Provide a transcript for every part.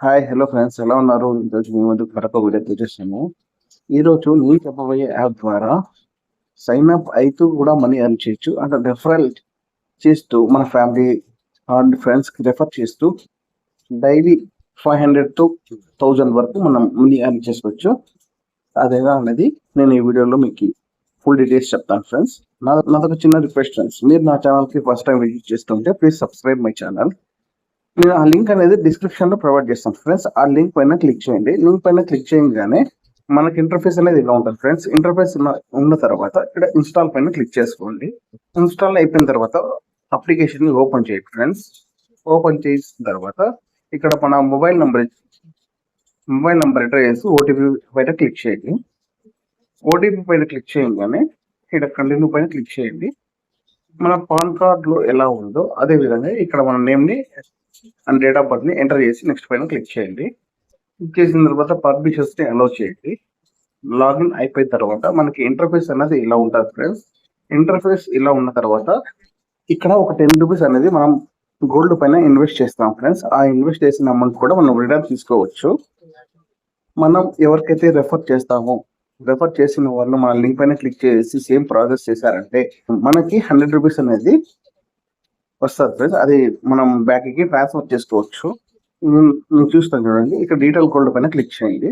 Hi hello friends, ఎలా ఉన్నారు? ఈరోజు మీ ముందుకు మరొక వీడియో తెచ్చేసాను. ఈరోజు నేను చెప్పబోయే యాప్ ద్వారా సైన్ అప్ అవుతూ కూడా మనీ ఎర్న్ చేయొచ్చు. అంటే రెఫరల్ చేస్తూ మన ఫ్యామిలీ అండ్ ఫ్రెండ్స్కి రెఫర్ చేస్తూ డైలీ 500 to 1000 వరకు మనం మనీ ఎర్న్ చేసుకోవచ్చు. అదేగా అనేది నేను ఈ వీడియోలో మీకు ఫుల్ డీటెయిల్స్ చెప్తాను ఫ్రెండ్స్. నాదొక చిన్న రిక్వెస్ట్ ఫ్రెండ్స్, మీరు నా ఛానల్కి ఫస్ట్ టైం విజిట్ చేస్తుంటే ప్లీజ్ సబ్స్క్రైబ్ మై ఛానల్. నేను ఆ లింక్ అనేది డిస్క్రిప్షన్ లో ప్రొవైడ్ చేస్తాను ఫ్రెండ్స్. ఆ లింక్ పైన క్లిక్ చేయండి. లింక్ పైన క్లిక్ చేయగానే మనకి ఇంటర్ఫేస్ అనేది ఇలా ఉంటుంది ఫ్రెండ్స్. ఇంటర్ఫేస్ ఉన్న తర్వాత ఇక్కడ ఇన్స్టాల్ పైన క్లిక్ చేసుకోండి. ఇన్స్టాల్ అయిపోయిన తర్వాత అప్లికేషన్ ఓపెన్ చేయండి ఫ్రెండ్స్. ఓపెన్ చేసిన తర్వాత ఇక్కడ మన మొబైల్ నంబర్ ఎంటర్ చేసి ఓటీపీ పైన క్లిక్ చేయండి. ఓటీపీ పైన క్లిక్ చేయగానే ఇక్కడ కంటిన్యూ పైన క్లిక్ చేయండి. మన పాన్ కార్డ్ లో ఎలా ఉందో అదే విధంగా ఇక్కడ మన నేమ్ ని అండ్ డేట్ ఆఫ్ బర్త్ ని ఎంటర్ చేసి నెక్స్ట్ పైన క్లిక్ చేయండి. క్లిక్ చేసిన తర్వాత పర్మిషన్స్ ని అలౌ చేయండి. లాగిన్ అయిపోయిన తర్వాత మనకి ఇంటర్ఫేస్ అనేది ఇలా ఉంటుంది ఫ్రెండ్స్. ఇంటర్ఫేస్ ఇలా ఉన్న తర్వాత ఇక్కడ ఒక 10 రూపీస్ అనేది మనం గోల్డ్ పైన ఇన్వెస్ట్ చేస్తాం ఫ్రెండ్స్. ఆ ఇన్వెస్ట్ చేసిన అమౌంట్ కూడా మనం రిటర్న్ తీసుకోవచ్చు. మనం ఎవరికైతే రెఫర్ చేసిన వాళ్ళు మన లింక్ పైన క్లిక్ చేసి సేమ్ ప్రాసెస్ చేశారంటే మనకి 100 రూపీస్ అనేది వస్తుంది ఫ్రెండ్స్. అది మనం బ్యాక్ కి ట్రాన్స్ఫర్ చేసుకోవచ్చు. నేను చూస్తాను చూడండి. ఇక్కడ డీటెయిల్ గోల్డ్ పైన క్లిక్ చేయండి.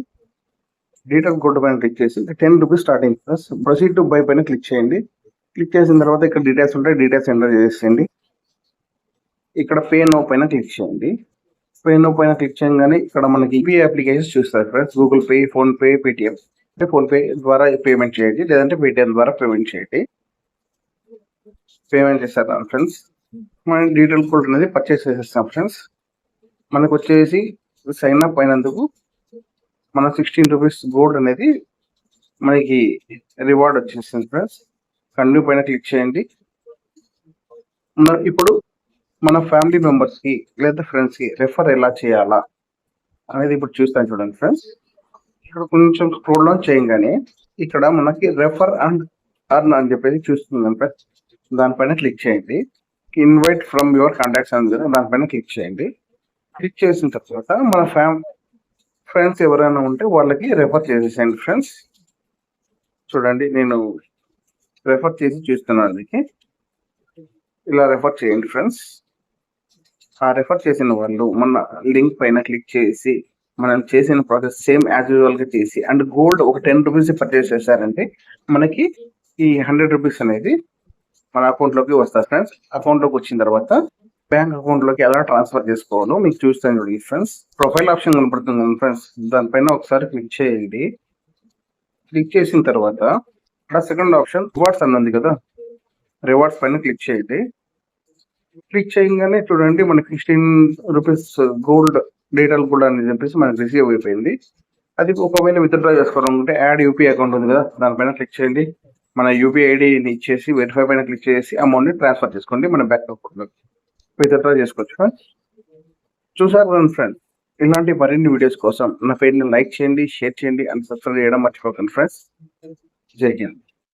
డీటెయిల్ గోల్డ్ పైన క్లిక్ చేసి 10 rupees starting plus proceed to buy పైన క్లిక్ చేయండి. క్లిక్ చేసిన తర్వాత ఇక్కడ డీటెయిల్స్ ఉంటాయి, డీటెయిల్స్ ఎంటర్ చేసేయండి. ఇక్కడ పే నో పైన క్లిక్ చేయండి. పే నో పైన క్లిక్ చేయగానే ఇక్కడ మనకి యూపీఐ అప్లికేషన్స్ చూస్తారు friends. Google pay, phone pay, Paytm. అంటే ఫోన్ పే ద్వారా పేమెంట్ చేయండి, లేదంటే పేటిఎం ద్వారా పేమెంట్ చేయండి. పేమెంట్ చేస్తారు ఫ్రెండ్స్. మనం డీటెయిల్ కోడ్ అనేది పర్చేస్ చేసేస్తాం ఫ్రెండ్స్. మనకు వచ్చేసి సైన్ అప్ అయినందుకు మన 16 రూపీస్ గోల్డ్ అనేది మనకి రివార్డ్ వచ్చేసింది ఫ్రెండ్స్. కంటిన్యూ పైన క్లిక్ చేయండి. ఇప్పుడు మన ఫ్యామిలీ మెంబర్స్ కి లేదా ఫ్రెండ్స్ కి రెఫర్ ఎలా చేయాలా అనేది ఇప్పుడు చూస్తాను చూడండి ఫ్రెండ్స్. ఇక్కడ కొంచెం స్క్రోల్ డౌన్ చేయగానే ఇక్కడ మనకి రెఫర్ అండ్ అర్న్ అని చెప్పేసి చూస్తుంది ఫ్రెండ్స్. దానిపైన క్లిక్ చేయండి. ఇన్వైట్ ఫ్రమ్ యువర్ కాంటాక్ట్స్ అని దానిపైన క్లిక్ చేయండి. క్లిక్ చేసిన తర్వాత మన ఫ్రెండ్స్ ఎవరైనా ఉంటే వాళ్ళకి రెఫర్ చేసేసేయండి ఫ్రెండ్స్. చూడండి, నేను రెఫర్ చేసి చూస్తున్నాను. ఇలా రెఫర్ చేయండి ఫ్రెండ్స్. ఆ రెఫర్ చేసిన వాళ్ళు మన లింక్ పైన క్లిక్ చేసి మనం చేసిన ప్రాసెస్ సేమ్ యాజ్ యూజువల్ గా చేసి అండ్ గోల్డ్ ఒక 10 రూపీస్ పర్చేస్ చేశారంటే మనకి ఈ 100 రూపీస్ అనేది మన అకౌంట్ లోకి వస్తుంది ఫ్రెండ్స్. అకౌంట్ లోకి వచ్చిన తర్వాత బ్యాంక్ అకౌంట్ లోకి ఎలా ట్రాన్స్ఫర్ చేసుకోవాలో మీకు చూస్తాను చూడండి ఫ్రెండ్స్. ప్రొఫైల్ ఆప్షన్ కనపడుతుంది ఫ్రెండ్స్, దానిపైన ఒకసారి క్లిక్ చేయండి. క్లిక్ చేసిన తర్వాత ఇక్కడ సెకండ్ ఆప్షన్ రివార్డ్స్ అన్నది కదా, రివార్డ్స్ పైన క్లిక్ చేయండి. క్లిక్ చేయగానే చూడండి మనకి 16 రూపీస్ గోల్డ్ డీటెయిల్ గోల్డ్ అని చెప్పేసి మనకి రిసీవ్ అయిపోయింది. అది ఒకవేళ విత్డ్రా చేసుకోవాలనుకుంటే యాడ్ యూపీఐ అకౌంట్ ఉంది కదా, దానిపైన క్లిక్ చేయండి. మన యూపీఐ ఐడిని ఇచ్చేసి వెరిఫై పైన క్లిక్ చేసి అమౌంట్ ని ట్రాన్స్ఫర్ చేసుకోండి మన బ్యాంక్ అకౌంట్ లోకి. విత్డ్రా చేసుకోవచ్చు. చూసారు ఫ్రెండ్స్, ఇలాంటి మరిన్ని వీడియోస్ కోసం నా పేజ్ ని లైక్ చేయండి, షేర్ చేయండి అండ్ సబ్స్క్రైబ్ చేయడం మర్చిపోకండి ఫ్రెండ్స్. జై హింద్.